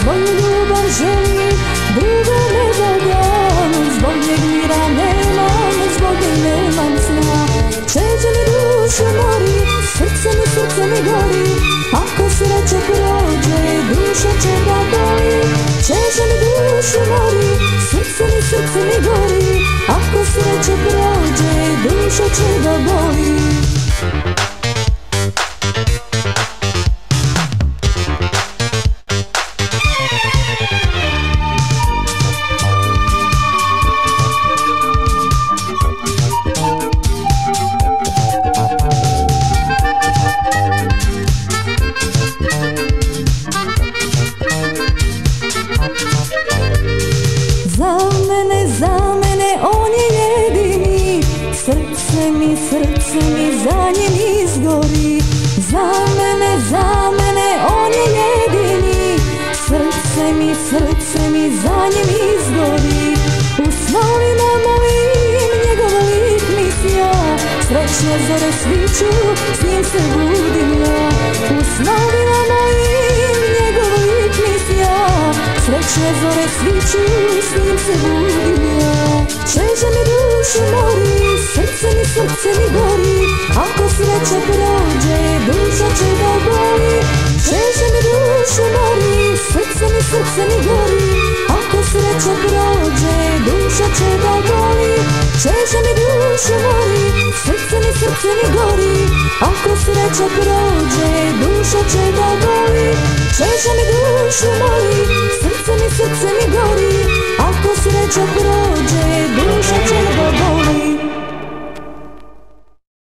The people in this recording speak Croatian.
tvoju ljubav želim, drugo ne da dam. Zbog njeg mira nemam, zbog njeg nemam sna. Čeđe mi dušu mori, srce mi gori. Ako sreća prođe, duša će da boli. Čeđe mi dušu mori, srce mi gori. Ako sreća prođe, duša će da boli. Za mene on je jedini, srce mi za njim izgori. Za mene on je jedini, srce mi za njim izgori. U snovima mojim njegov lik mi sja, srećne zore sviću, s njim se budim ja. U snovima mojim njegov lik mi sja, srećne zore sviću, s njim se budim ja. Čeže mi dušu mori, srce mi gori. Ako sreća prođe, duša će da boli. Čeže mi dušu mori, srce mi gori. Ako sreća prođe, duša će da boli. Čeže mi dušu mori, srce mi gori. Ako sreća prođe, duša će da boli. Čeže mi dušu mori, srce mi gori. Ako sreća prođe, duša